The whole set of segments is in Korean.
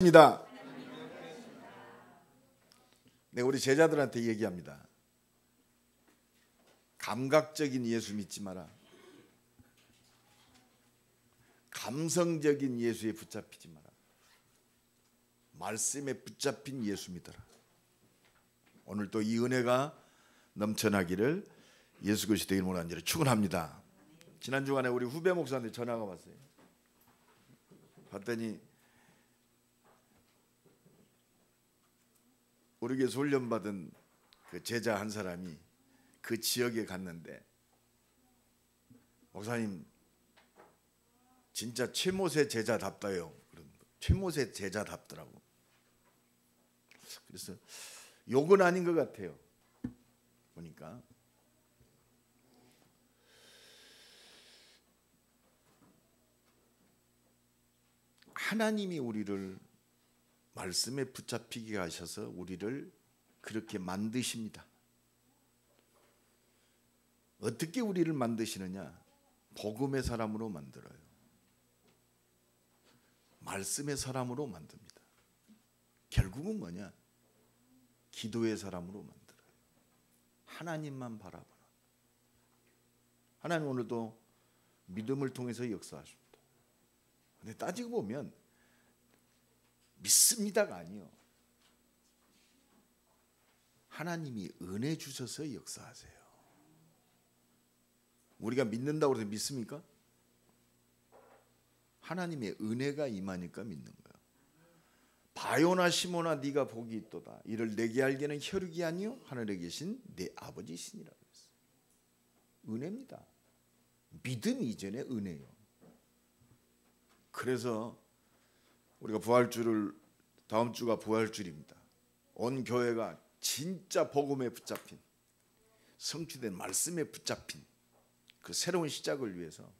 입니다. 네, 우리 제자들한테 얘기합니다. 감각적인 예수 믿지 마라. 감성적인 예수에 붙잡히지 마라. 말씀에 붙잡힌 예수 믿어라. 오늘 또 이 은혜가 넘쳐나기를 예수 그리스도의 이름으로 간절히 축원합니다. 지난 주간에 우리 후배 목사한테 전화가 왔어요. 봤더니 우리 교회에서 훈련받은 그 제자 한 사람이 그 지역에 갔는데, 목사님 진짜 최모세 제자답다요. 최모세 제자답더라고. 그래서 욕은 아닌 것 같아요. 보니까 하나님이 우리를 말씀에 붙잡히게 하셔서 우리를 그렇게 만드십니다. 어떻게 우리를 만드시느냐? 복음의 사람으로 만들어요. 말씀의 사람으로 만듭니다. 결국은 뭐냐? 기도의 사람으로 만들어요. 하나님만 바라보는. 하나님 오늘도 믿음을 통해서 역사하십니다. 근데 따지고 보면 믿습니다가 아니요, 하나님이 은혜 주셔서 역사하세요. 우리가 믿는다고 해서 믿습니까? 하나님의 은혜가 임하니까 믿는 거예요. 바요나 시모나 네가 복이 있도다. 이를 내게 알게는 혈육이 아니요 하늘에 계신 내 아버지시니라 그랬어요. 은혜입니다. 믿음 이전에 은혜요. 그래서 우리가 부활주를, 다음 주가 부활주일입니다. 온 교회가 진짜 복음에 붙잡힌, 성취된 말씀에 붙잡힌 그 새로운 시작을 위해서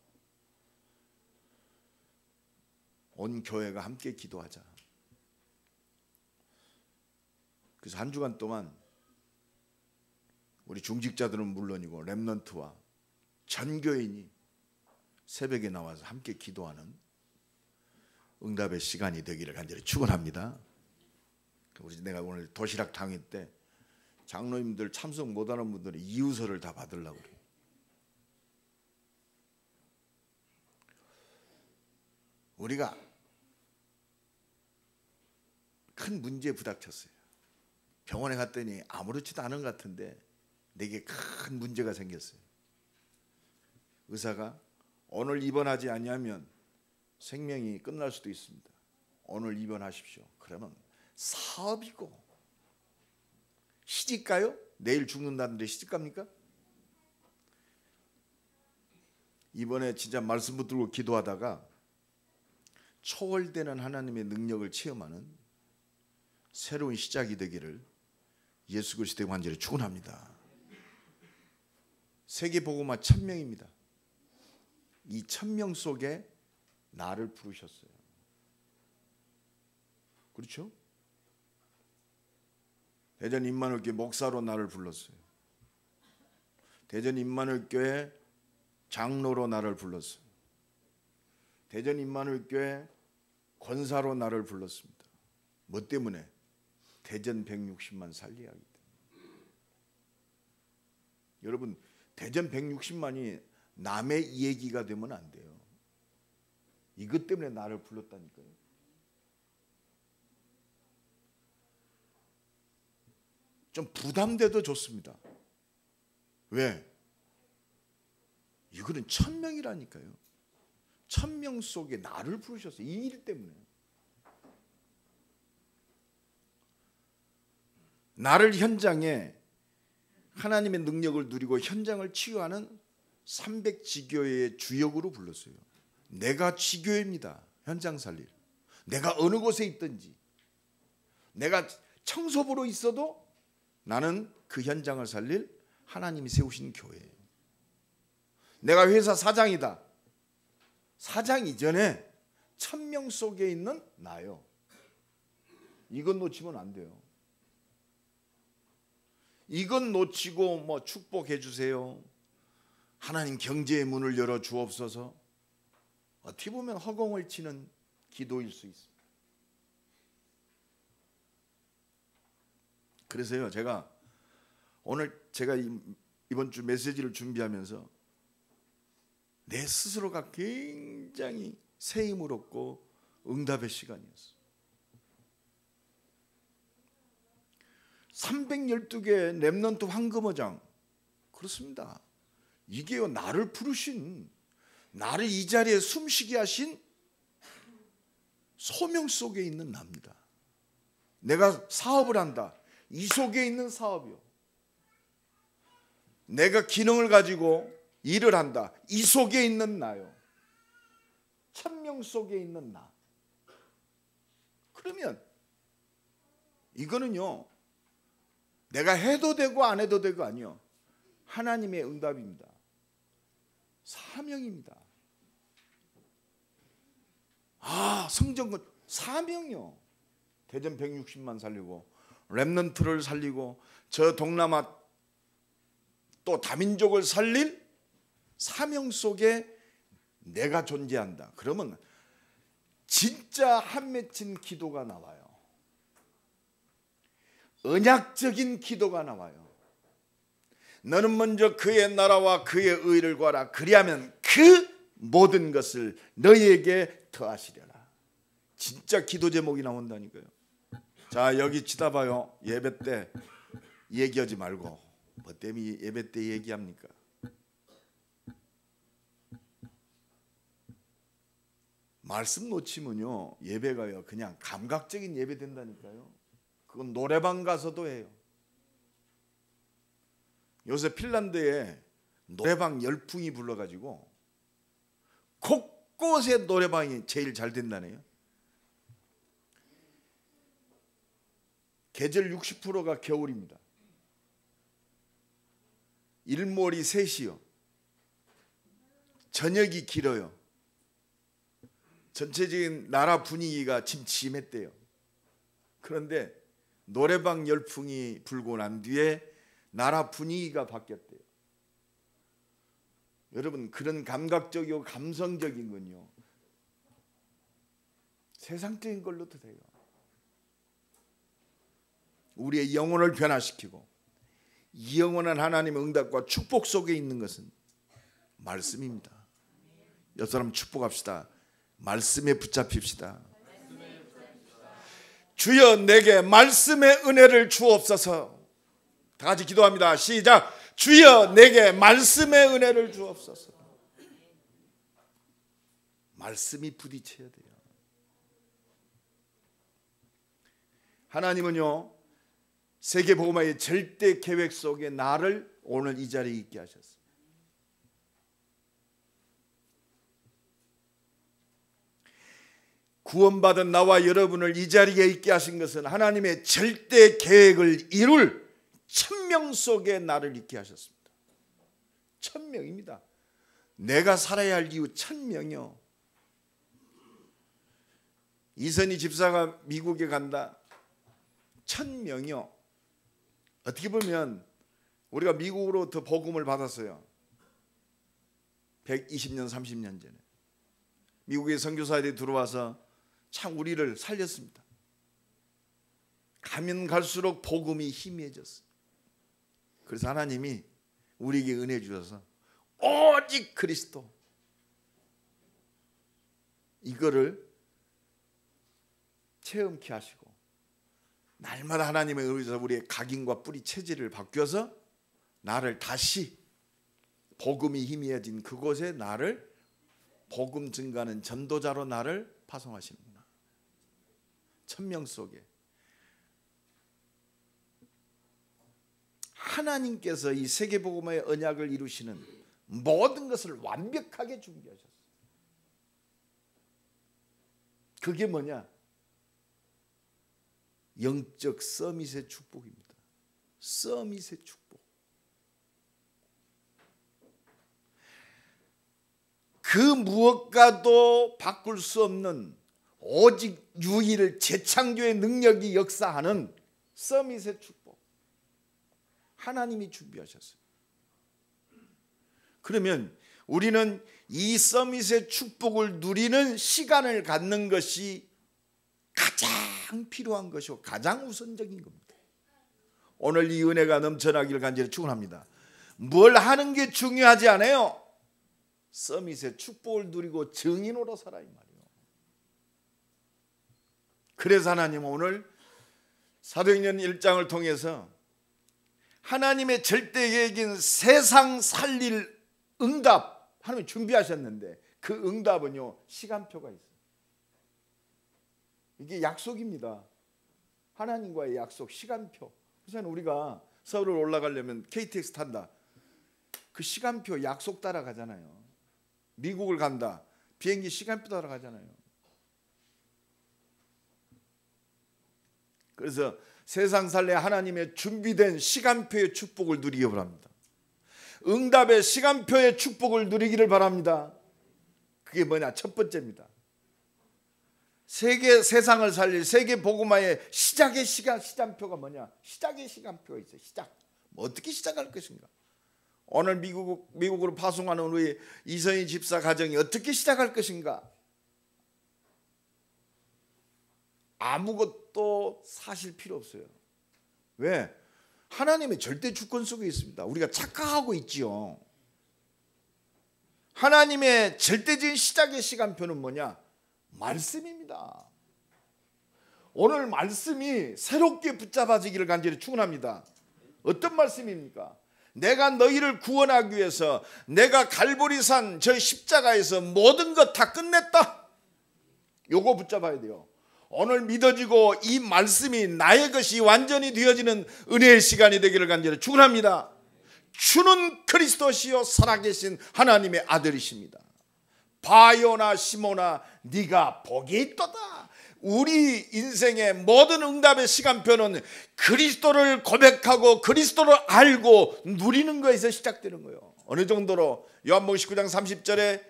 온 교회가 함께 기도하자. 그래서 한 주간 동안 우리 중직자들은 물론이고 렘넌트와 전 교인이 새벽에 나와서 함께 기도하는 응답의 시간이 되기를 간절히 축원합니다. 내가 오늘 도시락 당일 때 장로님들 참석 못하는 분들이 이유서를 다 받으려고 그래요. 우리가 큰 문제에 부닥쳤어요. 병원에 갔더니 아무렇지도 않은 것 같은데 내게 큰 문제가 생겼어요. 의사가 오늘 입원하지 아니하면 생명이 끝날 수도 있습니다. 오늘 입원하십시오. 그러면 사업이고 시집가요? 내일 죽는다는데 시집갑니까? 이번에 진짜 말씀 붙들고 기도하다가 초월되는 하나님의 능력을 체험하는 새로운 시작이 되기를 예수 그리스도의 간절히 축원합니다. 세계복음화 1000명입니다. 이 1000명 속에 나를 부르셨어요. 그렇죠? 대전 임마누엘교회 목사로 나를 불렀어요. 대전 임마누엘교회 장로로 나를 불렀어요. 대전 임마누엘교회 권사로 나를 불렀습니다. 뭐 때문에? 대전 160만 살리게 하기 때문에. 여러분, 대전 160만이 남의 얘기가 되면 안 돼요. 이것 때문에 나를 불렀다니까요. 좀 부담돼도 좋습니다. 왜? 이거는 1000명이라니까요. 1000명 속에 나를 부르셨어요. 이 일 때문에. 나를 현장에 하나님의 능력을 누리고 현장을 치유하는 300지교회의 주역으로 불렀어요. 내가 지교회입니다. 현장 살릴. 내가 어느 곳에 있든지, 내가 청소부로 있어도 나는 그 현장을 살릴 하나님이 세우신 교회예요. 내가 회사 사장이다. 사장 이전에 1000명 속에 있는 나요. 이건 놓치면 안 돼요. 이건 놓치고 뭐 축복해 주세요, 하나님 경제의 문을 열어 주옵소서, 어떻게 보면 허공을 치는 기도일 수 있습니다. 그래서요, 제가 오늘 이번 주 메시지를 준비하면서 내 스스로가 굉장히 새 힘을 얻고 응답의 시간이었어요. 312개의 렘넌트 황금어장, 그렇습니다. 이게요, 나를 부르신, 나를 이 자리에 숨쉬게 하신 소명 속에 있는 납니다. 내가 사업을 한다, 이 속에 있는 사업이요. 내가 기능을 가지고 일을 한다, 이 속에 있는 나요. 천명 속에 있는 나. 그러면 이거는요, 내가 해도 되고 안 해도 되고 아니요, 하나님의 응답입니다. 사명입니다. 성전건 사명이요. 대전 160만 살리고 렘넌트를 살리고 저 동남아 또 다민족을 살릴 사명 속에 내가 존재한다. 그러면 진짜 한 맺힌 기도가 나와요. 언약적인 기도가 나와요. 너는 먼저 그의 나라와 그의 의를 구하라. 그리하면 그 모든 것을 너희에게 더하시려라. 진짜 기도 제목이 나온다니까요. 자, 여기 치다봐요. 예배 때 얘기하지 말고. 뭐 때문에 예배 때 얘기합니까? 말씀 놓치면요, 예배가요 그냥 감각적인 예배 된다니까요. 그건 노래방 가서도 해요. 요새 핀란드에 노래방 열풍이 불러가지고 곳곳에 노래방이 제일 잘 된다네요. 계절 60%가 겨울입니다. 일몰이 3시요. 저녁이 길어요. 전체적인 나라 분위기가 침침했대요. 그런데 노래방 열풍이 불고 난 뒤에 나라 분위기가 바뀌었대요. 여러분, 그런 감각적이고 감성적인 건요, 세상적인 걸로도 돼요. 우리의 영혼을 변화시키고 이 영원한 하나님의 응답과 축복 속에 있는 것은 말씀입니다. 옆 사람 축복합시다. 말씀에 붙잡힙시다. 주여 내게 말씀의 은혜를 주옵소서. 다 같이 기도합니다. 시작. 주여 내게 말씀의 은혜를 주옵소서. 말씀이 부딪혀야 돼요. 하나님은요, 세계복음화의 절대 계획 속에 나를 오늘 이 자리에 있게 하셨어요. 구원받은 나와 여러분을 이 자리에 있게 하신 것은 하나님의 절대 계획을 이룰 천명 속에 나를 있게 하셨습니다. 천명입니다. 내가 살아야 할 이유 천명이요. 이선희 집사가 미국에 간다. 천명이요. 어떻게 보면 우리가 미국으로부터 복음을 받았어요. 120년 30년 전에 미국의 선교사들이 들어와서 참 우리를 살렸습니다. 가면 갈수록 복음이 희미해졌어요. 그래서 하나님이 우리에게 은혜 주셔서 오직 그리스도, 이거를 체험케 하시고 날마다 하나님의 의해서 우리의 각인과 뿌리 체질을 바뀌어서 나를 다시 복음이 희미해진 그곳에 나를 복음 증가하는 전도자로 나를 파송하시는구나. 천명 속에 하나님께서 이 세계복음의 언약을 이루시는 모든 것을 완벽하게 준비하셨어요. 그게 뭐냐? 영적 서밋의 축복입니다. 서밋의 축복. 그 무엇과도 바꿀 수 없는 오직 유일 재창조의 능력이 역사하는 서밋의 축복. 하나님이 준비하셨어요. 그러면 우리는 이 서밋의 축복을 누리는 시간을 갖는 것이 가장 필요한 것이고 가장 우선적인 겁니다. 오늘 이 은혜가 넘쳐나기를 간절히 축원합니다. 뭘 하는 게 중요하지 않아요. 서밋의 축복을 누리고 증인으로 살아 이 말이에요. 그래서 하나님은 오늘 사도행전 1장을 통해서 하나님의 절대 계획인 세상 살릴 응답 하나님이 준비하셨는데 그 응답은요 시간표가 있어요. 이게 약속입니다. 하나님과의 약속 시간표. 그래서 우리가 서울을 올라가려면 KTX 탄다. 그 시간표 약속 따라가잖아요. 미국을 간다. 비행기 시간표 따라가잖아요. 그래서 세상 살래 하나님의 준비된 시간표의 축복을 누리기 바랍니다. 응답의 시간표의 축복을 누리기를 바랍니다. 그게 뭐냐? 첫 번째입니다. 세상을 살릴 세계 복음화의 시작의 시간표가 뭐냐? 시작의 시간표가 있어요. 시작. 어떻게 시작할 것인가? 오늘 미국으로 파송하는 우리 이선희 집사 가정이 어떻게 시작할 것인가? 아무것도 사실 필요 없어요. 왜? 하나님의 절대 주권 속에 있습니다. 우리가 착각하고 있지요. 하나님의 절대적인 시작의 시간표는 뭐냐? 말씀입니다. 오늘 말씀이 새롭게 붙잡아지기를 간절히 축원합니다. 어떤 말씀입니까? 내가 너희를 구원하기 위해서 내가 갈보리산 저 십자가에서 모든 것 다 끝냈다. 요거 붙잡아야 돼요. 오늘 믿어지고 이 말씀이 나의 것이 완전히 되어지는 은혜의 시간이 되기를 간절히 축원합니다. 주는 그리스도시요 살아계신 하나님의 아들이십니다. 바요나 시모나 네가 복이 있도다. 우리 인생의 모든 응답의 시간표는 그리스도를 고백하고 그리스도를 알고 누리는 것에서 시작되는 거예요. 어느 정도로 요한복음 19장 30절에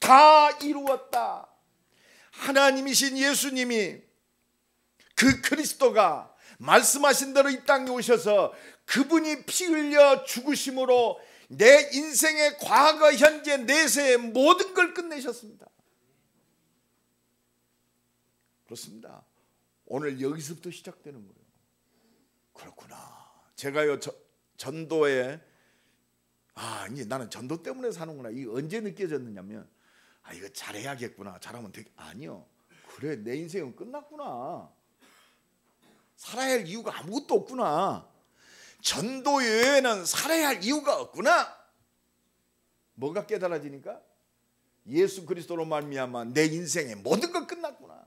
다 이루었다. 하나님이신 예수님이 그 그리스도가 말씀하신 대로 이 땅에 오셔서 그분이 피 흘려 죽으심으로 내 인생의 과거, 현재, 내세의 모든 걸 끝내셨습니다. 그렇습니다. 오늘 여기서부터 시작되는 거예요. 그렇구나. 제가요 전도에 이제 나는 전도 때문에 사는구나. 이게 언제 느껴졌느냐면 이거 잘해야겠구나. 잘하면 되게 아니요. 그래 내 인생은 끝났구나. 살아야 할 이유가 아무것도 없구나. 전도 외에는 살아야 할 이유가 없구나. 뭐가 깨달아지니까 예수 그리스도로 말미암아 내 인생의 모든 것 끝났구나.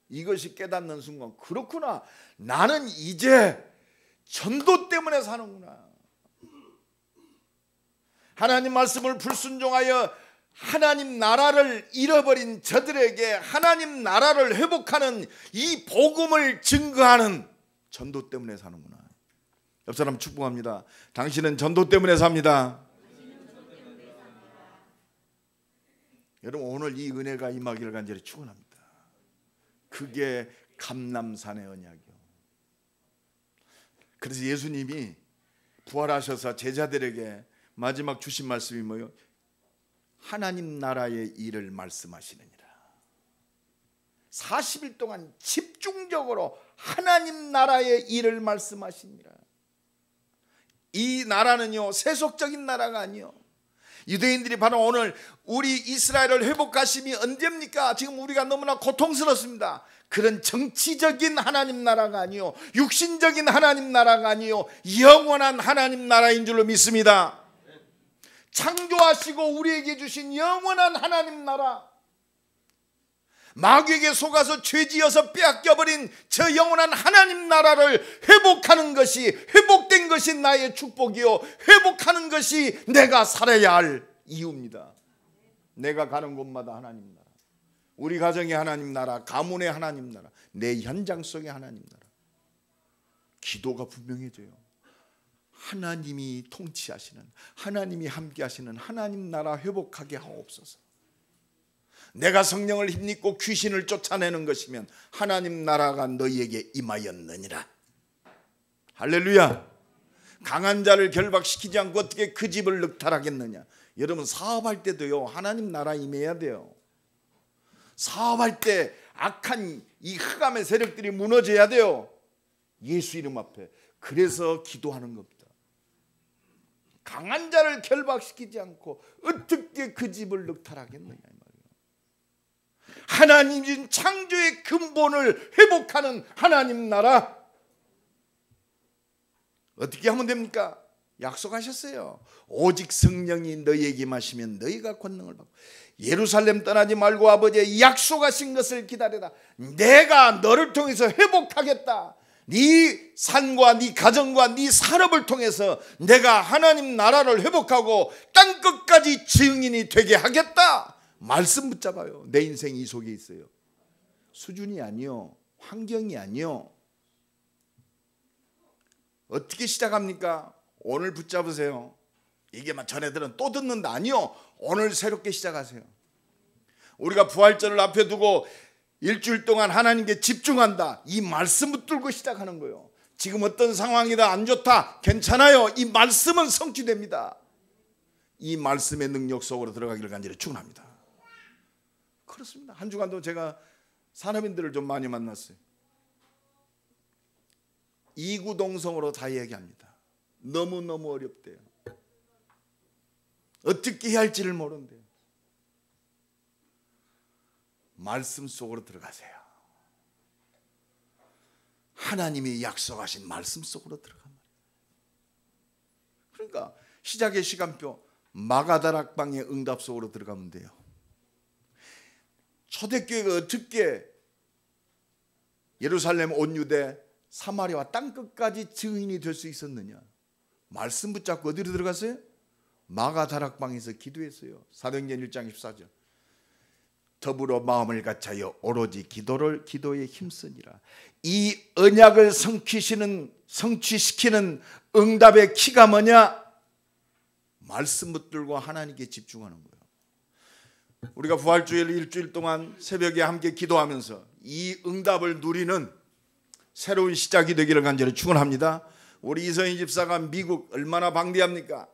이것이 깨닫는 순간 그렇구나. 나는 이제 전도 때문에 사는구나. 하나님 말씀을 불순종하여 하나님 나라를 잃어버린 저들에게 하나님 나라를 회복하는 이 복음을 증거하는 전도 때문에 사는구나. 옆 사람 축복합니다. 당신은 전도 때문에 삽니다. 여러분 오늘 이 은혜가 임하기를 간절히 축원합니다. 그게 감람산의 언약이요. 그래서 예수님이 부활하셔서 제자들에게 마지막 주신 말씀이 뭐예요? 하나님 나라의 일을 말씀하시느니라. 40일 동안 집중적으로 하나님 나라의 일을 말씀하시니라. 이 나라는요 세속적인 나라가 아니요. 유대인들이 바로 오늘 우리 이스라엘을 회복하심이 언제입니까? 지금 우리가 너무나 고통스럽습니다. 그런 정치적인 하나님 나라가 아니요, 육신적인 하나님 나라가 아니요, 영원한 하나님 나라인 줄로 믿습니다. 창조하시고 우리에게 주신 영원한 하나님 나라, 마귀에게 속아서 죄지어서 빼앗겨버린 저 영원한 하나님 나라를 회복하는 것이, 회복된 것이 나의 축복이요, 회복하는 것이 내가 살아야 할 이유입니다. 내가 가는 곳마다 하나님 나라, 우리 가정의 하나님 나라, 가문의 하나님 나라, 내 현장 속의 하나님 나라. 기도가 분명해져요. 하나님이 통치하시는, 하나님이 함께하시는 하나님 나라 회복하게 하옵소서. 내가 성령을 힘입고 귀신을 쫓아내는 것이면 하나님 나라가 너희에게 임하였느니라. 할렐루야. 강한 자를 결박시키지 않고 어떻게 그 집을 늑탈하겠느냐. 여러분 사업할 때도요 하나님 나라 임해야 돼요. 사업할 때 악한 이 흑암의 세력들이 무너져야 돼요. 예수 이름 앞에. 그래서 기도하는 겁니다. 강한 자를 결박시키지 않고 어떻게 그 집을 늑탈하겠느냐 이 말이에요. 하나님인 창조의 근본을 회복하는 하나님 나라 어떻게 하면 됩니까? 약속하셨어요. 오직 성령이 너희에게 임하시면 너희가 권능을 받고 예루살렘 떠나지 말고 아버지의 약속하신 것을 기다려라. 내가 너를 통해서 회복하겠다. 네 삶과 네 가정과 네 산업을 통해서 내가 하나님 나라를 회복하고 땅끝까지 증인이 되게 하겠다. 말씀 붙잡아요. 내 인생이 이 속에 있어요. 수준이 아니요, 환경이 아니요. 어떻게 시작합니까? 오늘 붙잡으세요. 이게 막 전에들은 또 듣는다. 아니요, 오늘 새롭게 시작하세요. 우리가 부활절을 앞에 두고 일주일 동안 하나님께 집중한다. 이 말씀 붙들고 시작하는 거예요. 지금 어떤 상황이다, 안 좋다, 괜찮아요. 이 말씀은 성취됩니다. 이 말씀의 능력 속으로 들어가기를 간절히 축원합니다. 그렇습니다. 한 주간도 제가 산업인들을 좀 많이 만났어요. 이구동성으로 다 얘기합니다. 너무너무 어렵대요. 어떻게 해야 할지를 모른대요. 말씀 속으로 들어가세요. 하나님이 약속하신 말씀 속으로 들어가면. 그러니까 시작의 시간표 마가다락방의 응답 속으로 들어가면 돼요. 초대교회가 어떻게 예루살렘 온 유대 사마리아와 땅끝까지 증인이 될 수 있었느냐? 말씀 붙잡고 어디로 들어갔어요? 마가다락방에서 기도했어요. 사도행전 1장 14절. 더불어 마음을 같이하여 오로지 기도에 힘쓰니라. 이 언약을 성취시키는 응답의 키가 뭐냐? 말씀 붙들고 하나님께 집중하는 거예요. 우리가 부활주일 일주일 동안 새벽에 함께 기도하면서 이 응답을 누리는 새로운 시작이 되기를 간절히 축원합니다. 우리 이성희 집사가 미국 얼마나 방대합니까?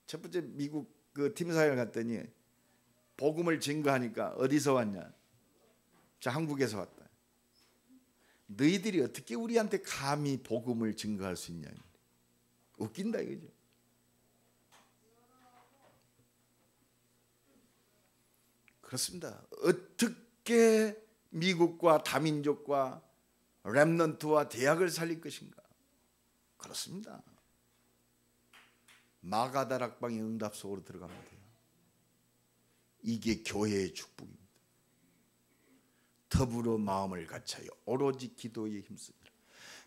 첫 번째 미국 그 팀사회를 갔더니 복음을 증거하니까 어디서 왔냐? 자, 한국에서 왔다. 너희들이 어떻게 우리한테 감히 복음을 증거할 수 있냐? 웃긴다 이거죠. 그렇습니다. 어떻게 미국과 다민족과 렘넌트와 대학을 살릴 것인가? 그렇습니다. 마가다락방의 응답 속으로 들어가면 돼요. 이게 교회의 축복입니다. 더불어 마음을 같이하여 오로지 기도에 힘쓰니라.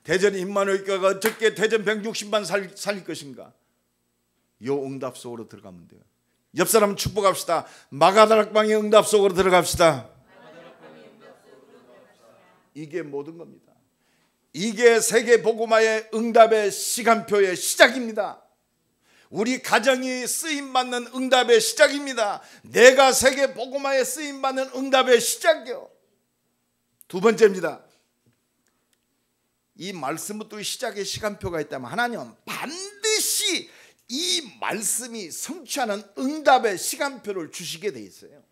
대전 임마누엘교회가 어떻게 대전 160만 살릴 것인가? 요 응답 속으로 들어가면 돼요. 옆 사람 축복합시다. 마가다락방의 응답 속으로 들어갑시다. 이게 모든 겁니다. 이게 세계 복음화의 응답의 시간표의 시작입니다. 우리 가정이 쓰임받는 응답의 시작입니다. 내가 세계 복음화에 쓰임받는 응답의 시작이요. 두 번째입니다. 이 말씀부터 시작의 시간표가 있다면 하나님은 반드시 이 말씀이 성취하는 응답의 시간표를 주시게 돼 있어요.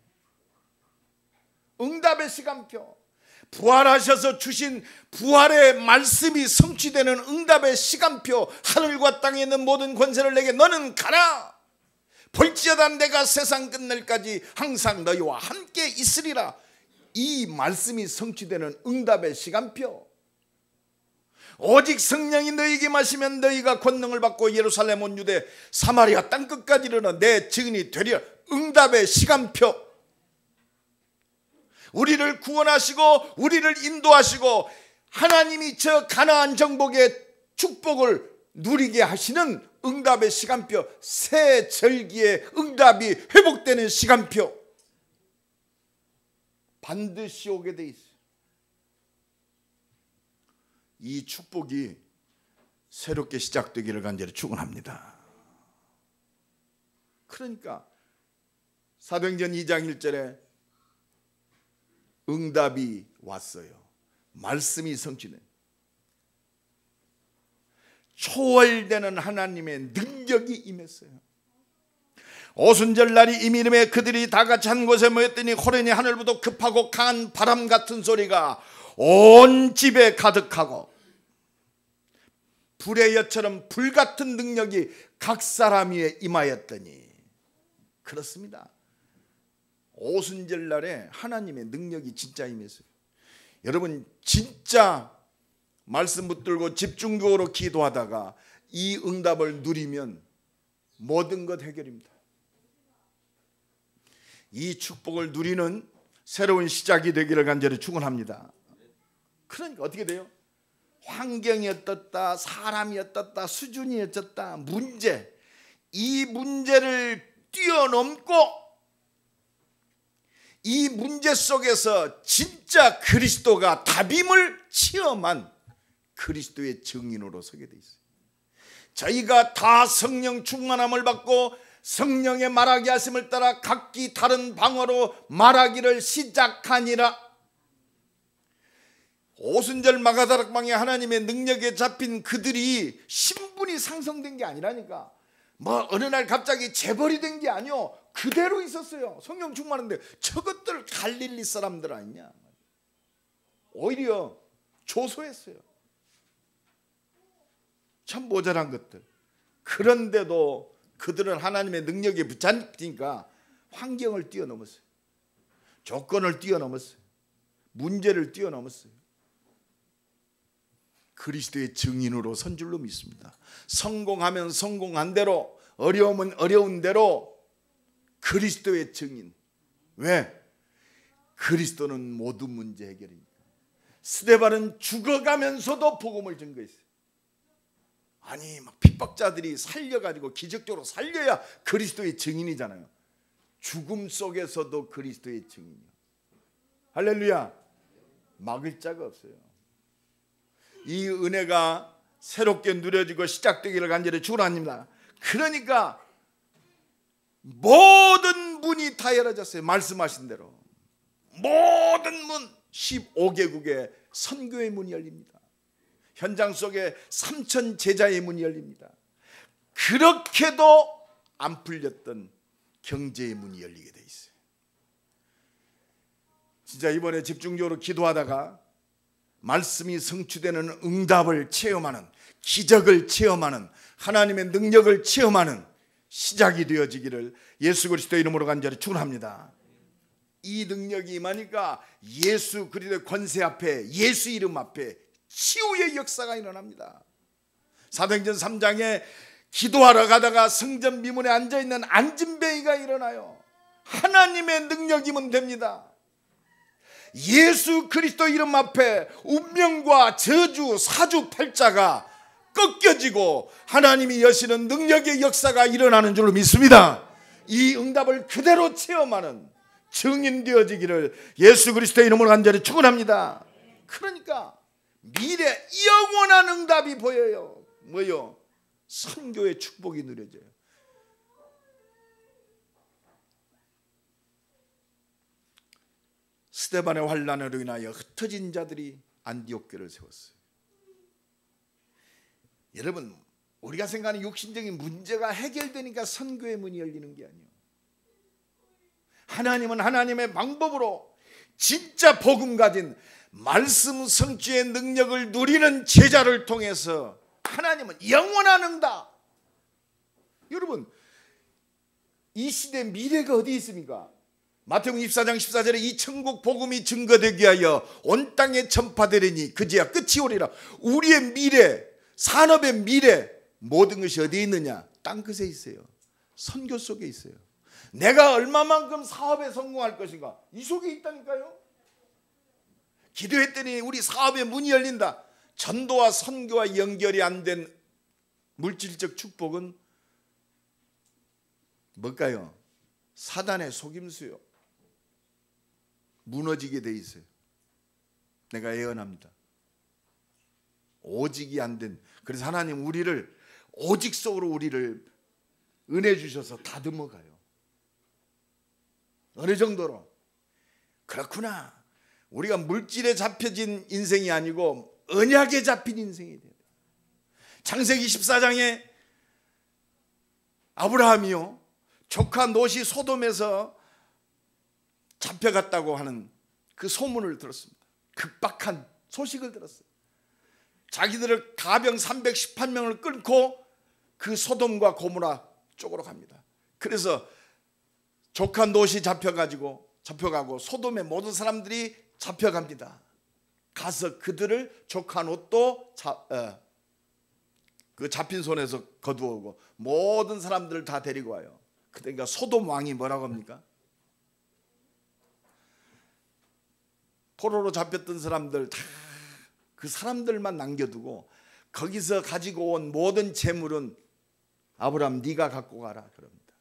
응답의 시간표. 부활하셔서 주신 부활의 말씀이 성취되는 응답의 시간표. 하늘과 땅에 있는 모든 권세를 내게 너는 가라. 볼지어다 내가 세상 끝날까지 항상 너희와 함께 있으리라. 이 말씀이 성취되는 응답의 시간표. 오직 성령이 너희에게 마시면 너희가 권능을 받고 예루살렘 온 유대 사마리아 땅끝까지 이르러 내 증인이 되리라. 응답의 시간표. 우리를 구원하시고 우리를 인도하시고 하나님이 저 가나안 정복의 축복을 누리게 하시는 응답의 시간표. 새 절기의 응답이 회복되는 시간표. 반드시 오게 돼 있어요. 이 축복이 새롭게 시작되기를 간절히 축원합니다. 그러니까 사도행전 2장 1절에 응답이 왔어요. 말씀이 성취된 초월되는 하나님의 능력이 임했어요. 오순절 날이 이미 이름에 그들이 다 같이 한 곳에 모였더니 호련히 하늘부터 급하고 강한 바람 같은 소리가 온 집에 가득하고 불의 여처럼 불같은 능력이 각 사람 위에 임하였더니. 그렇습니다. 오순절 날에 하나님의 능력이 진짜 임했어요. 여러분 진짜 말씀 붙들고 집중적으로 기도하다가 이 응답을 누리면 모든 것 해결입니다. 이 축복을 누리는 새로운 시작이 되기를 간절히 축원합니다. 그러니까 어떻게 돼요? 환경이 어떻다, 사람이 어떻다, 수준이 어떻다, 문제, 이 문제를 뛰어넘고 이 문제 속에서 진짜 그리스도가 답임을 체험한 그리스도의 증인으로 서게 돼 있어요. 저희가 다 성령 충만함을 받고 성령의 말하게 하심을 따라 각기 다른 방언으로 말하기를 시작하니라. 오순절 마가다락방에 하나님의 능력에 잡힌 그들이 신분이 상승된 게 아니라니까. 뭐 어느 날 갑자기 재벌이 된 게 아니요, 그대로 있었어요. 성령 충만한데 저것들 갈릴리 사람들 아니냐. 오히려 조소했어요. 참 모자란 것들. 그런데도 그들은 하나님의 능력에 붙잡히니까 환경을 뛰어넘었어요. 조건을 뛰어넘었어요. 문제를 뛰어넘었어요. 그리스도의 증인으로 선 줄로 믿습니다. 성공하면 성공한 대로, 어려우면 어려운 대로 그리스도의 증인. 왜? 그리스도는 모든 문제 해결입니다. 스데반은 죽어가면서도 복음을 증거했어요. 아니 막 핍박자들이 살려가지고 기적적으로 살려야 그리스도의 증인이잖아요. 죽음 속에서도 그리스도의 증인이요. 할렐루야. 막을 자가 없어요. 이 은혜가 새롭게 누려지고 시작되기를 간절히 축원합니다. 그러니까 모든 문이 다 열어졌어요. 말씀하신 대로 모든 문, 15개국의 선교의 문이 열립니다. 현장 속에 3,000 제자의 문이 열립니다. 그렇게도 안 풀렸던 경제의 문이 열리게 돼 있어요. 진짜 이번에 집중적으로 기도하다가 말씀이 성취되는 응답을 체험하는, 기적을 체험하는, 하나님의 능력을 체험하는 시작이 되어지기를 예수 그리스도의 이름으로 간절히 축원합니다. 이 능력이 임하니까 예수 그리스도의 권세 앞에, 예수 이름 앞에 치유의 역사가 일어납니다. 사도행전 3장에 기도하러 가다가 성전 미문에 앉아있는 안진뱅이가 일어나요. 하나님의 능력이면 됩니다. 예수 그리스도 이름 앞에 운명과 저주, 사주팔자가 꺾여지고 하나님이 여시는 능력의 역사가 일어나는 줄로 믿습니다. 이 응답을 그대로 체험하는 증인되어지기를 예수 그리스도의 이름으로 간절히 축원합니다. 그러니까 미래 영원한 응답이 보여요. 뭐요? 선교의 축복이 누려져요. 스데반의 환난으로 인하여 흩어진 자들이 안디옥 교회를 세웠어요. 여러분, 우리가 생각하는 육신적인 문제가 해결되니까 선교의 문이 열리는 게 아니에요. 하나님은 하나님의 방법으로 진짜 복음 가진 말씀 성취의 능력을 누리는 제자를 통해서 하나님은 영원한 응답. 여러분, 이 시대 미래가 어디 있습니까? 마태복음 24장 14절에 이 천국 복음이 증거되기 위하여 온 땅에 전파되리니 그제야 끝이 오리라. 우리의 미래, 산업의 미래, 모든 것이 어디에 있느냐? 땅끝에 있어요. 선교 속에 있어요. 내가 얼마만큼 사업에 성공할 것인가? 이 속에 있다니까요. 기도했더니 우리 사업의 문이 열린다. 전도와 선교와 연결이 안 된 물질적 축복은 뭘까요? 사단의 속임수요. 무너지게 돼 있어요. 내가 예언합니다. 오직이 안 된. 그래서 하나님 우리를 오직 속으로 우리를 은혜 주셔서 다듬어 가요. 어느 정도로? 그렇구나. 우리가 물질에 잡혀진 인생이 아니고 언약에 잡힌 인생이 돼요. 창세기 14장에 아브라함이요, 조카 롯이 소돔에서 잡혀갔다고 하는 그 소문을 들었습니다. 급박한 소식을 들었어요. 자기들을 가병 318명을 끌고 그 소돔과 고모라 쪽으로 갑니다. 그래서 조카 롯이 잡혀가고 소돔의 모든 사람들이 잡혀갑니다. 가서 그들을 조카 롯도 그 잡힌 손에서 거두어오고 모든 사람들을 다 데리고 와요. 그러니까 소돔 왕이 뭐라고 합니까? 포로로 잡혔던 사람들 다 그 사람들만 남겨두고 거기서 가지고 온 모든 재물은 아브라함 네가 갖고 가라 그럽니다.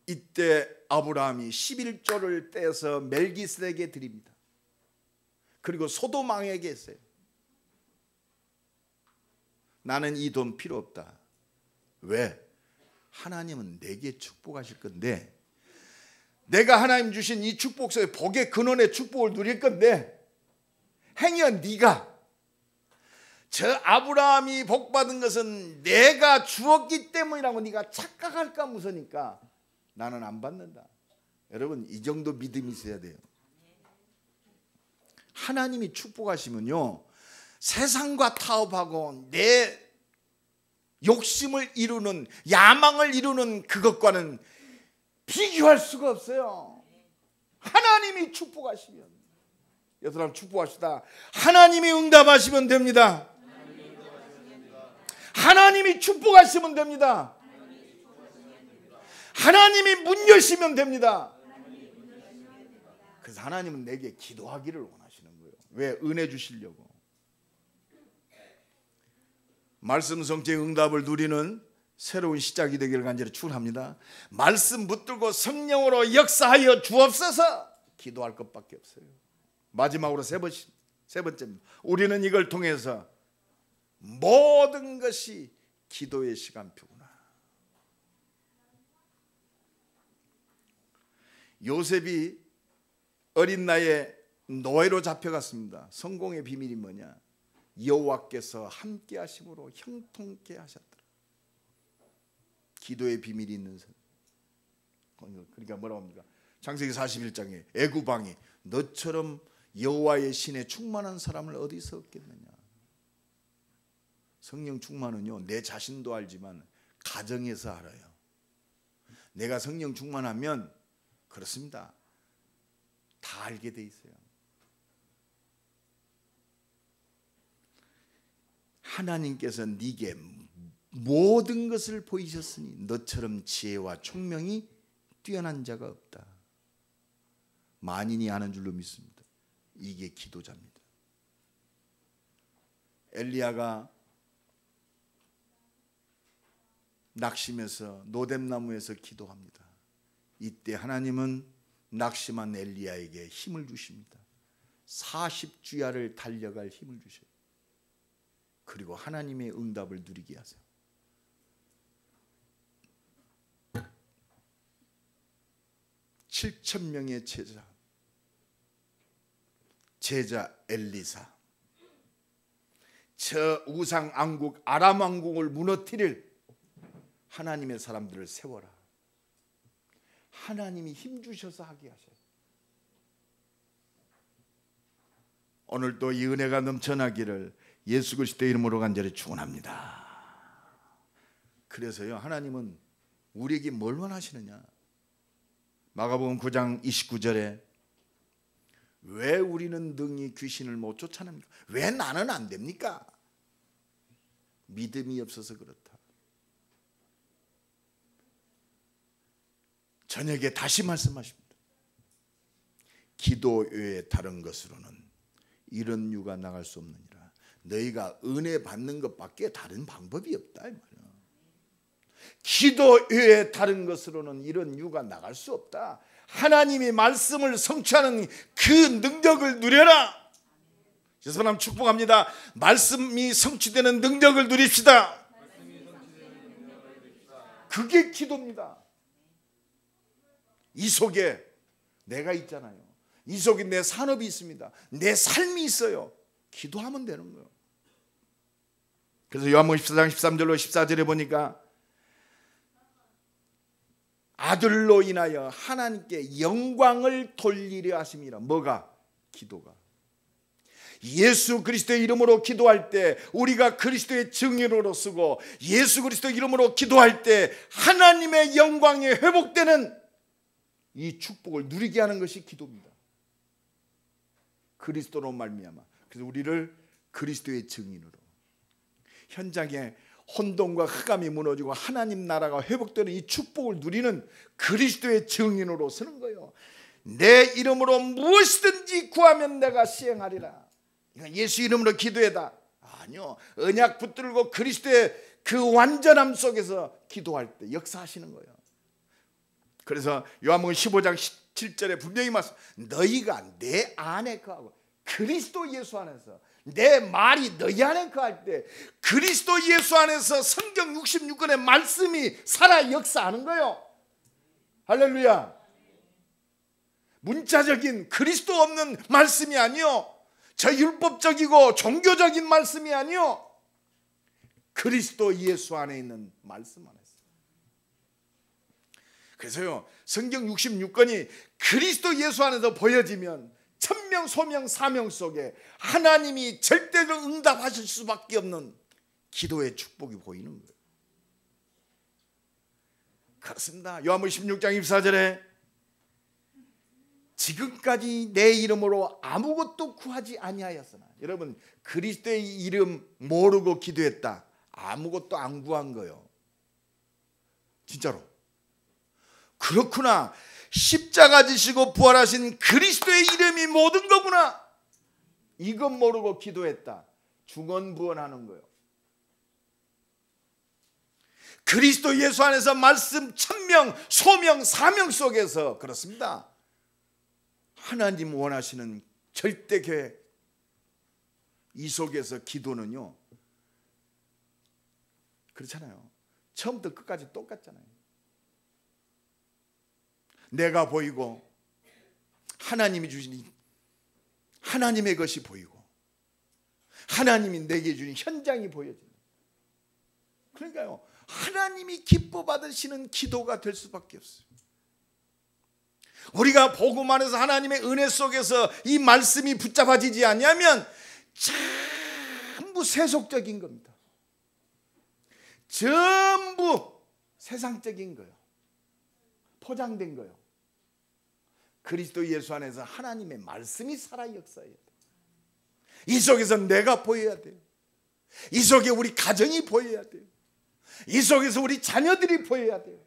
이때 아브라함이 11조를 떼서 멜기스덱에게 드립니다. 그리고 소돔 왕에게 했어요. 나는 이 돈 필요 없다. 왜? 하나님은 내게 축복하실 건데, 내가 하나님 주신 이 축복 속에 복의 근원의 축복을 누릴 건데, 행여 네가 저 아브라함이 복받은 것은 내가 주었기 때문이라고 네가 착각할까 무서니까 나는 안 받는다. 여러분, 이 정도 믿음이 있어야 돼요. 하나님이 축복하시면요, 세상과 타협하고 내 욕심을 이루는, 야망을 이루는 그것과는 비교할 수가 없어요. 하나님이 축복하시면, 여러분 축복하시다. 하나님이 응답하시면 됩니다. 하나님이 축복하시면 됩니다. 하나님이 문 여시면 됩니다. 그래서 하나님은 내게 기도하기를 원하시는 거예요. 왜? 은혜 주시려고. 말씀 성취의 응답을 누리는 새로운 시작이 되기를 간절히 축원합니다. 말씀 붙들고 성령으로 역사하여 주옵소서 기도할 것밖에 없어요. 마지막으로 세 번째입니다. 우리는 이걸 통해서 모든 것이 기도의 시간표구나. 요셉이 어린 나이에 노예로 잡혀갔습니다. 성공의 비밀이 뭐냐? 여호와께서 함께 하심으로 형통케 하셨더라. 기도의 비밀이 있는 사람. 그러니까 뭐라고 합니까? 창세기 41장에 애굽 왕이 너처럼 여호와의 신에 충만한 사람을 어디서 얻겠느냐. 성령 충만은요, 내 자신도 알지만 가정에서 알아요. 내가 성령 충만하면 그렇습니다. 다 알게 돼 있어요. 하나님께서 네게 모든 것을 보이셨으니 너처럼 지혜와 총명이 뛰어난 자가 없다. 만인이 아는 줄로 믿습니다. 이게 기도자입니다. 엘리야가 낙심해서 노뎀나무에서 기도합니다. 이때 하나님은 낙심한 엘리야에게 힘을 주십니다. 40주야를 달려갈 힘을 주셔요. 그리고 하나님의 응답을 누리게 하세요. (7,000명의) 제자 엘리사, 저 우상 왕국 아람 왕국을 무너뜨릴 하나님의 사람들을 세워라. 하나님이 힘 주셔서 하게 하셔요. 오늘도 이 은혜가 넘쳐나기를 예수 그리스도의 이름으로 간절히 축원합니다. 그래서요, 하나님은 우리에게 뭘 원하시느냐? 마가복음 9장 29절에 왜 우리는 능히 귀신을 못 쫓아냅니까? 왜 나는 안 됩니까? 믿음이 없어서 그렇다. 저녁에 다시 말씀하십니다. 기도 외에 다른 것으로는 이런 유가 나갈 수 없느니라. 너희가 은혜 받는 것밖에 다른 방법이 없다 이 말이야. 기도 외에 다른 것으로는 이런 유가 나갈 수 없다. 하나님이 말씀을 성취하는 그 능력을 누려라. 그래서 사람 축복합니다. 말씀이 성취되는 능력을 누립시다. 그게 기도입니다. 이 속에 내가 있잖아요. 이 속에 내 산업이 있습니다. 내 삶이 있어요. 기도하면 되는 거예요. 그래서 요한복음 14장 13절로 14절에 보니까 아들로 인하여 하나님께 영광을 돌리려 하심이라. 뭐가? 기도가. 예수 그리스도의 이름으로 기도할 때 우리가 그리스도의 증인으로 쓰고, 예수 그리스도 이름으로 기도할 때 하나님의 영광이 회복되는 이 축복을 누리게 하는 것이 기도입니다. 그리스도로 말미암아. 그래서 우리를 그리스도의 증인으로, 현장에 혼돈과 흑암이 무너지고 하나님 나라가 회복되는 이 축복을 누리는 그리스도의 증인으로 서는 거예요. 내 이름으로 무엇이든지 구하면 내가 시행하리라. 예수 이름으로 기도해다. 아니요, 언약 붙들고 그리스도의 그 완전함 속에서 기도할 때 역사하시는 거예요. 그래서 요한복음 15장 17절에 분명히 말씀, 너희가 내 안에 거하고, 그리스도 예수 안에서 내 말이 너희 안에 거할 때 그리스도 예수 안에서 성경 66권의 말씀이 살아 역사하는 거예요. 할렐루야. 문자적인 그리스도 없는 말씀이 아니요, 저 율법적이고 종교적인 말씀이 아니요, 그리스도 예수 안에 있는 말씀 안에서. 그래서요, 성경 66권이 그리스도 예수 안에서 보여지면 천명, 소명, 사명 속에 하나님이 절대로 응답하실 수밖에 없는 기도의 축복이 보이는 거예요. 그렇습니다. 요한복음 16장 24절에 지금까지 내 이름으로 아무것도 구하지 아니하였으나, 여러분 그리스도의 이름 모르고 기도했다, 아무것도 안 구한 거예요. 진짜로. 그렇구나, 십자가 지시고 부활하신 그리스도의 이름이 모든 거구나, 이것 모르고 기도했다, 중언부언하는 거예요. 그리스도 예수 안에서 말씀 천명, 소명, 사명 속에서, 그렇습니다, 하나님 원하시는 절대 계획, 이 속에서 기도는요, 그렇잖아요, 처음부터 끝까지 똑같잖아요. 내가 보이고 하나님이 주신 하나님의 것이 보이고 하나님이 내게 주신 현장이 보여집니다. 그러니까요, 하나님이 기뻐 받으시는 기도가 될 수밖에 없어요. 우리가 복음 안에서 하나님의 은혜 속에서 이 말씀이 붙잡아지지 않냐면 전부 세속적인 겁니다. 전부 세상적인 거예요. 포장된 거예요. 그리스도 예수 안에서 하나님의 말씀이 살아 역사해야 돼요. 이 속에서 내가 보여야 돼요. 이 속에 우리 가정이 보여야 돼요. 이 속에서 우리 자녀들이 보여야 돼요.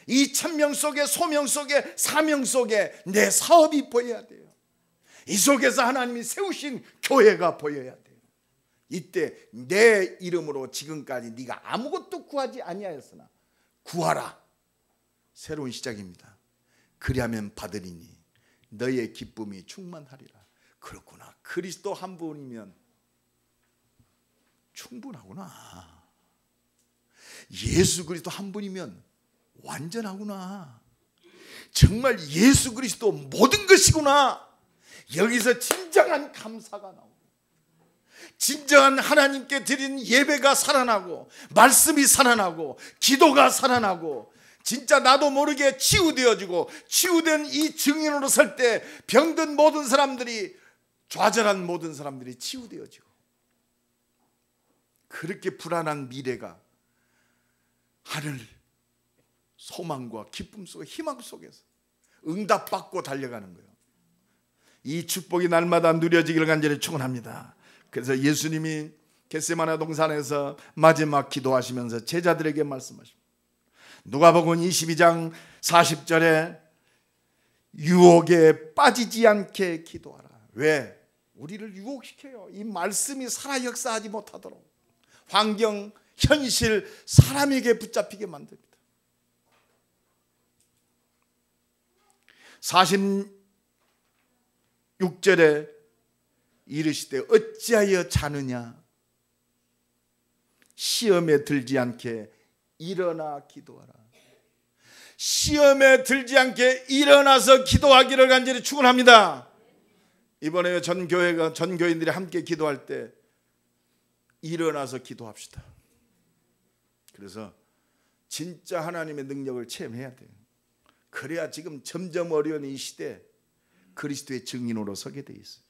이 천명 속에, 소명 속에, 사명 속에 내 사업이 보여야 돼요. 이 속에서 하나님이 세우신 교회가 보여야 돼요. 이때 내 이름으로 지금까지 네가 아무것도 구하지 아니하였으나 구하라. 새로운 시작입니다. 그리하면 받으리니 너의 기쁨이 충만하리라. 그렇구나, 그리스도 한 분이면 충분하구나. 예수 그리스도 한 분이면 완전하구나. 정말 예수 그리스도 모든 것이구나. 여기서 진정한 감사가 나오고, 진정한 하나님께 드린 예배가 살아나고, 말씀이 살아나고, 기도가 살아나고, 진짜 나도 모르게 치유되어지고, 치유된 이 증인으로 설 때 병든 모든 사람들이, 좌절한 모든 사람들이 치유되어지고, 그렇게 불안한 미래가 하늘 소망과 기쁨 속에, 희망 속에서 응답받고 달려가는 거예요. 이 축복이 날마다 누려지기를 간절히 축원합니다. 그래서 예수님이 겟세마네 동산에서 마지막 기도하시면서 제자들에게 말씀하십니다. 누가복음 22장 40절에 유혹에 빠지지 않게 기도하라. 왜? 우리를 유혹시켜요. 이 말씀이 살아 역사하지 못하도록, 환경, 현실, 사람에게 붙잡히게 만듭니다. 46절에 이르시되 어찌하여 자느냐, 시험에 들지 않게 일어나 기도하라. 시험에 들지 않게 일어나서 기도하기를 간절히 축원합니다. 이번에 전 교인들이 함께 기도할 때 일어나서 기도합시다. 그래서 진짜 하나님의 능력을 체험해야 돼요. 그래야 지금 점점 어려운 이 시대에 그리스도의 증인으로 서게 돼 있어요.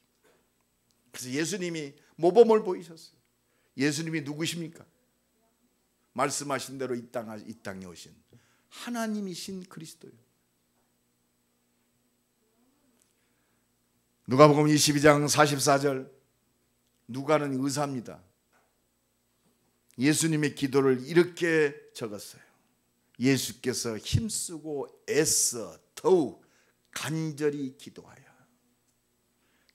그래서 예수님이 모범을 보이셨어요. 예수님이 누구십니까? 말씀하신 대로 이 땅에 오신 하나님이신 그리스도요. 누가복음 22장 44절, 누가는 의사입니다. 예수님의 기도를 이렇게 적었어요. 예수께서 힘쓰고 애써 더욱 간절히 기도하여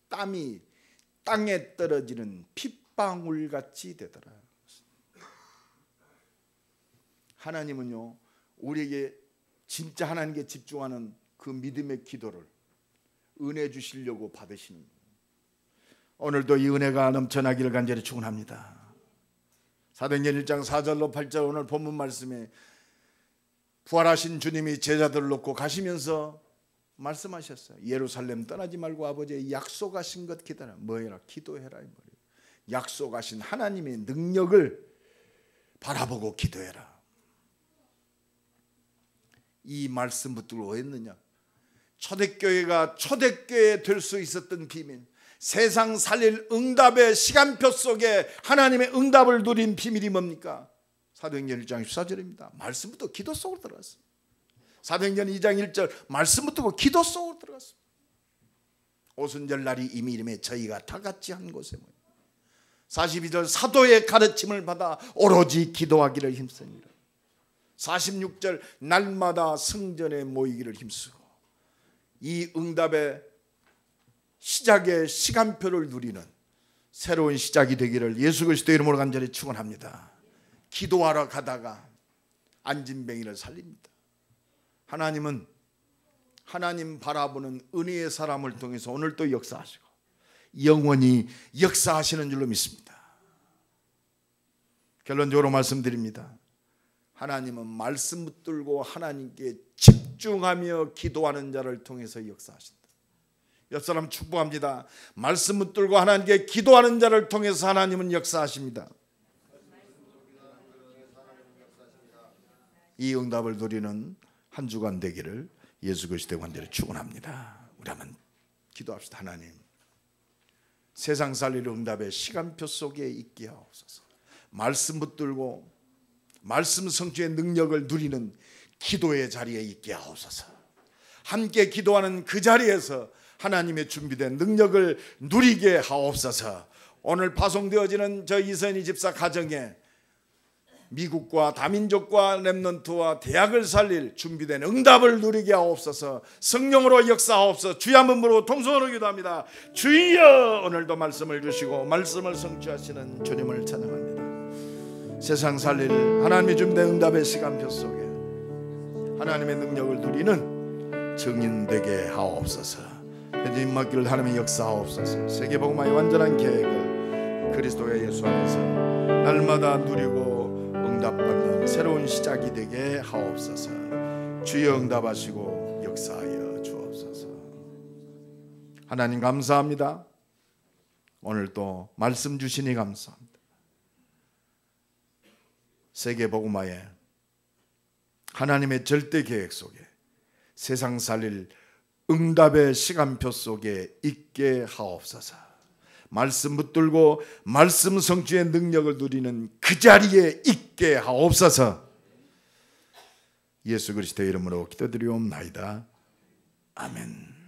땀이 땅에 떨어지는 핏방울같이 되더라. 하나님은요, 우리에게 진짜 하나님께 집중하는 그 믿음의 기도를 은혜 주시려고 받으시는 거예요. 오늘도 이 은혜가 넘쳐나기를 간절히 축원합니다. 사도행전 1장 4절로 8절 오늘 본문 말씀에 부활하신 주님이 제자들을 놓고 가시면서 말씀하셨어요. 예루살렘 떠나지 말고 아버지의 약속하신 것 기다려. 뭐해라? 기도해라 이 말이에요. 약속하신 하나님의 능력을 바라보고 기도해라. 이 말씀 붙들고 뭐 했느냐? 초대교회가 초대교회 될 수 있었던 비밀, 세상 살릴 응답의 시간표 속에 하나님의 응답을 누린 비밀이 뭡니까? 사도행전 1장 14절입니다. 말씀부터 기도 속으로 들어갔습니다. 사도행전 2장 1절 말씀 붙들고 기도 속으로 들어갔습니다. 오순절 날이 이미 이름에 저희가 다 같이 한 곳에 모여 42절 사도의 가르침을 받아 오로지 기도하기를 힘쓰니라. 46절 날마다 성전에 모이기를 힘쓰고 이 응답의 시작의 시간표를 누리는 새로운 시작이 되기를 예수 그리스도 이름으로 간절히 축원합니다. 기도하러 가다가 안진뱅이를 살립니다. 하나님은 하나님 바라보는 은혜의 사람을 통해서 오늘도 역사하시고 영원히 역사하시는 줄로 믿습니다. 결론적으로 말씀드립니다. 하나님은 말씀 붙들고 하나님께 집중하며 기도하는 자를 통해서 역사하신다. 옆 사람 축복합니다. 말씀 붙들고 하나님께 기도하는 자를 통해서 하나님은 역사하십니다. 이 응답을 누리는 한 주간 되기를 예수 그리스도의 간절히 축원합니다. 우리 한번 기도합시다. 하나님, 세상 살릴 응답의 시간표 속에 있게 하옵소서. 말씀 붙들고 말씀 성취의 능력을 누리는 기도의 자리에 있게 하옵소서. 함께 기도하는 그 자리에서 하나님의 준비된 능력을 누리게 하옵소서. 오늘 파송되어지는 저 이선희 집사 가정에 미국과 다민족과 렘넌트와 대학을 살릴 준비된 응답을 누리게 하옵소서. 성령으로 역사하옵소서. 주의 한 번으로 통성으로 기도합니다. 주여, 오늘도 말씀을 주시고 말씀을 성취하시는 주님을 찬양합니다. 세상 살릴 하나님이 준비된 응답의 시간표 속에 하나님의 능력을 누리는 증인되게 하옵소서. 현재 임마기를 하나님의 역사하옵소서. 세계복음화의 완전한 계획을 그리스도의 예수 안에서 날마다 누리고 응답받는 새로운 시작이 되게 하옵소서. 주여 응답하시고 역사하여 주옵소서. 하나님 감사합니다. 오늘 또 말씀 주시니 감사합니다. 세계복음화의 하나님의 절대 계획 속에 세상 살릴 응답의 시간표 속에 있게 하옵소서. 말씀 붙들고 말씀 성취의 능력을 누리는 그 자리에 있게 하옵소서. 예수 그리스도의 이름으로 기도드리옵나이다. 아멘.